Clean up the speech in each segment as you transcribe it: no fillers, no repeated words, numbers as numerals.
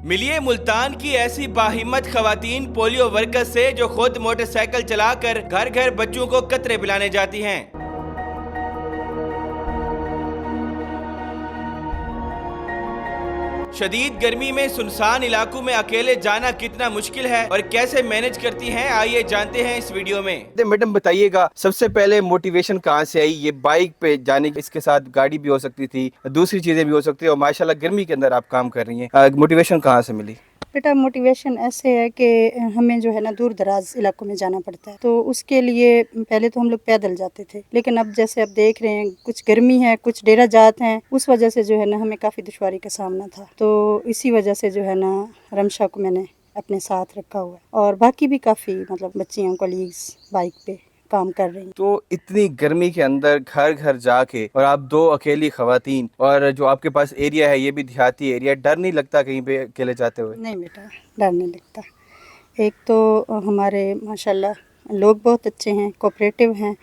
मिलिए मुल्तान की ऐसी बाहिम्मत खवातीन पोलियो वर्कर्स से जो खुद मोटरसाइकिल चलाकर घर घर बच्चों को कतरे पिलाने जाती हैं। शदीद गर्मी में सुनसान इलाकों में अकेले जाना कितना मुश्किल है और कैसे मैनेज करती हैं, आइए जानते हैं इस वीडियो में। मैडम बताइएगा, सबसे पहले मोटिवेशन कहाँ से आई ये बाइक पे जाने की? इसके साथ गाड़ी भी हो सकती थी, दूसरी चीजें भी हो सकती है, और माशाल्लाह गर्मी के अंदर आप काम कर रही हैं, मोटिवेशन कहाँ से मिली? बेटा मोटिवेशन ऐसे है कि हमें जो है ना दूर दराज इलाकों में जाना पड़ता है, तो उसके लिए पहले तो हम लोग पैदल जाते थे, लेकिन अब जैसे अब देख रहे हैं कुछ गर्मी है, कुछ डेरा जात हैं, उस वजह से जो है ना हमें काफ़ी दुश्वारी का सामना था। तो इसी वजह से जो है ना रमशा को मैंने अपने साथ रखा हुआ है, और बाकी भी काफ़ी मतलब बच्चियाँ कलीग्स बाइक पे काम कर रही हैं। तो इतनी गर्मी के अंदर घर घर जाके, और आप दो अकेली खवातीन, और जो आपके पास एरिया है ये भी देहाती एरिया, डर नहीं लगता कहीं पे अकेले जाते हुए? नहीं बेटा, डर नहीं लगता। एक तो हमारे माशाल्लाह लोग बहुत अच्छे हैं, कोऑपरेटिव हैं।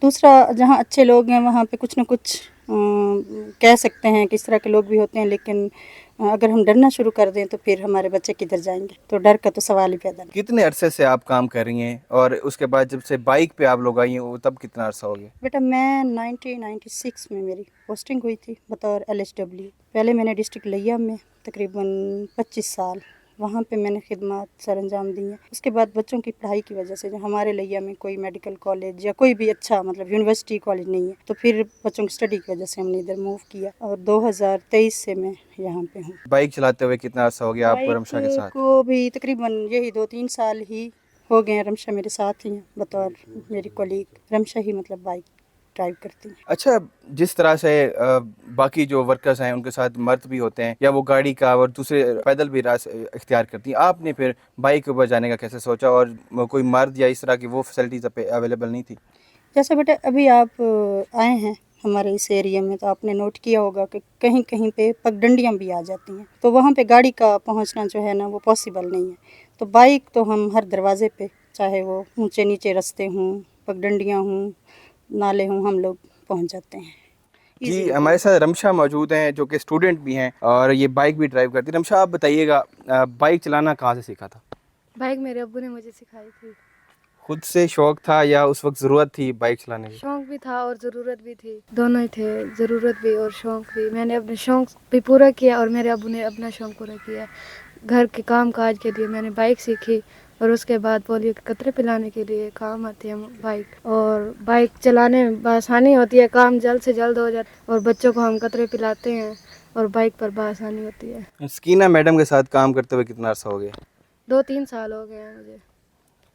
दूसरा, जहाँ अच्छे लोग हैं वहाँ पे कुछ ना कुछ कह सकते हैं कि इस तरह के लोग भी होते हैं, लेकिन अगर हम डरना शुरू कर दें तो फिर हमारे बच्चे किधर जाएंगे, तो डर का तो सवाल ही पैदा नहीं। कितने अरसे से आप काम कर रही हैं, और उसके बाद जब से बाइक पे आप लोग आई हैं वो तब कितना अरसा हो गया? बेटा मैं 1996 में मेरी पोस्टिंग हुई थी बतौर LHW। पहले मैंने डिस्ट्रिक्ट लिया में तकरीबन 25 साल वहाँ पे मैंने खिदमत सर अंजाम दी हैं। उसके बाद बच्चों की पढ़ाई की वजह से जो हमारे लिया में कोई मेडिकल कॉलेज या कोई भी अच्छा मतलब यूनिवर्सिटी कॉलेज नहीं है, तो फिर बच्चों की स्टडी की वजह से हमने इधर मूव किया, और 2023 से मैं यहाँ पे हूँ। बाइक चलाते हुए कितना अरसा हो गया आपको रमशा के साथ? को भी तकरीबन यही 2-3 साल ही हो गए हैं। रमशा मेरे साथ ही हैं बतौर मेरी कोलीग। रमशा ही मतलब बाइक ड्राइव करती हैं। अच्छा, जिस तरह से बाकी जो वर्कर्स हैं उनके साथ मर्द भी होते हैं, या वो गाड़ी का और दूसरे पैदल भी रास्ते इख्तियार करती हैं, आपने फिर बाइक के ऊपर जाने का कैसे सोचा, और कोई मर्द या इस तरह की वो फैसिलिटीज़ अवेलेबल नहीं थी? जैसे बेटा अभी आप आए हैं हमारे इस एरिया में, तो आपने नोट किया होगा कि कहीं कहीं पे पगडंडियाँ भी आ जाती हैं, तो वहाँ पे गाड़ी का पहुँचना जो है ना वो पॉसिबल नहीं है। तो बाइक तो हम हर दरवाजे पे, चाहे वो ऊंचे नीचे रास्ते हों, पगडंडियाँ हों, नाले हों, हम लोग पहुँच जाते हैं। जी, हमारे साथ रमशा मौजूद हैं जो कि स्टूडेंट भी हैं और ये बाइक भी ड्राइव करती है। रमशा, आप बताइएगा, बाइक चलाना कहाँ से सीखा था? बाइक मेरे अब्बू ने मुझे सिखाई थी। खुद से शौक था या उस वक्त ज़रूरत थी बाइक चलाने की? शौक भी था और ज़रूरत भी थी, दोनों ही थे, ज़रूरत भी और शौक भी। मैंने अपने शौक भी पूरा किया और मेरे अब्बू ने अपना शौक पूरा किया। घर के काम काज के लिए मैंने बाइक सीखी, और उसके बाद पोलियो के कतरे पिलाने के लिए काम आती है बाइक। और बाइक चलाने में आसानी होती है, काम जल्द से जल्द हो जाता है, और बच्चों को हम कतरे पिलाते हैं और बाइक पर आसानी होती है। सकीना मैडम के साथ काम करते हुए कितना अर्सा हो गया? 2-3 साल हो गए हैं मुझे।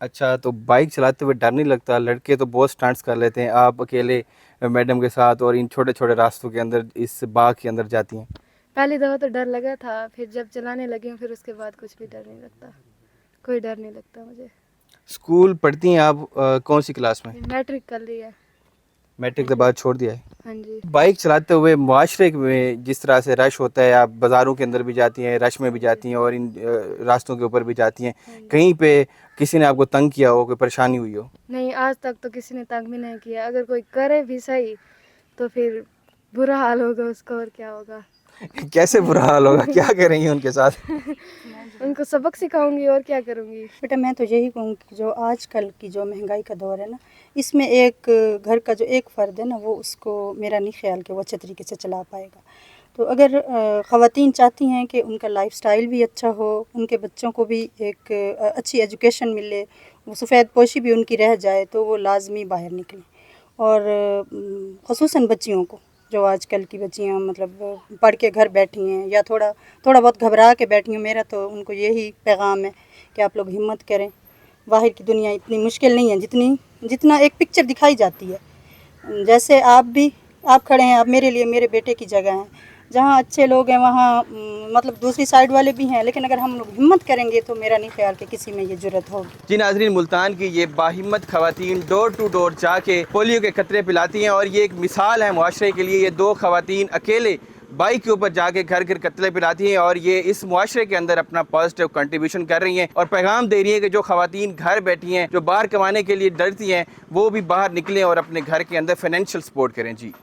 अच्छा, तो बाइक चलाते हुए डर नहीं लगता? लड़के तो बहुत स्टंट्स कर लेते हैं, आप अकेले मैडम के साथ और इन छोटे छोटे रास्तों के अंदर इस बाग के अंदर जाती हैं। पहली दफ़ा तो डर लगा था, फिर जब चलाने लगी हूँ फिर उसके बाद कुछ भी डर नहीं लगता, कोई डर नहीं लगता मुझे। स्कूल पढ़ती हैं आप? कौन सी क्लास में? मैट्रिक कर ली है। मैट्रिक के बाद छोड़ दिया है? हाँ जी। बाइक चलाते हुए मुआशरे में जिस तरह से रश होता है, आप बाज़ारों के अंदर भी जाती हैं, रश में भी जाती हैं, और इन रास्तों के ऊपर भी जाती हैं, कहीं पे किसी ने आपको तंग किया हो, कोई परेशानी हुई हो? नहीं, आज तक तो किसी ने तंग भी नहीं किया। अगर कोई करे भी सही तो फिर बुरा हाल होगा उसका, और क्या होगा। कैसे बुरा हाल होगा? क्या करेंगी उनके साथ? उनको सबक सिखाऊंगी और क्या करूँगी। बेटा मैं तो यही कहूँगी कि जो आजकल की जो महंगाई का दौर है ना, इसमें एक घर का जो एक फ़र्द है ना, वो उसको मेरा नहीं ख्याल कि वो अच्छे तरीके से चला पाएगा। तो अगर ख़वातीन चाहती हैं कि उनका लाइफस्टाइल भी अच्छा हो, उनके बच्चों को भी एक अच्छी एजुकेशन मिले, वो सफ़ेद पोशी भी उनकी रह जाए, तो वो लाजमी बाहर निकलें। और ख़ुसूसन बच्चियों को, जो आजकल की बच्चियाँ मतलब पढ़ के घर बैठी हैं या थोड़ा बहुत घबरा के बैठी हैं, मेरा तो उनको यही पैगाम है कि आप लोग हिम्मत करें। बाहर की दुनिया इतनी मुश्किल नहीं है जितना एक पिक्चर दिखाई जाती है। जैसे आप खड़े हैं, आप मेरे लिए मेरे बेटे की जगह हैं। जहाँ अच्छे लोग हैं वहाँ मतलब दूसरी साइड वाले भी हैं, लेकिन अगर हम लोग हिम्मत करेंगे तो मेरा नहीं ख्याल कि किसी में ये जुर्रत होगी। जी नाज़रीन, मुल्तान की ये बाहिम्मत खवातीन डोर टू डोर जाके पोलियो के कतरे पिलाती हैं, और ये एक मिसाल है मुआशरे के लिए। ये दो खवातीन अकेले बाइक के ऊपर जाके घर घर कतरे पिलाती हैं, और ये इस मुआशरे के अंदर अपना पॉजिटिव कंट्रीब्यूशन कर रही हैं, और पैगाम दे रही हैं कि जो खवातीन घर बैठी हैं, जो बाहर कमाने के लिए डरती हैं, वो भी बाहर निकलें और अपने घर के अंदर फाइनेंशियल सपोर्ट करें। जी।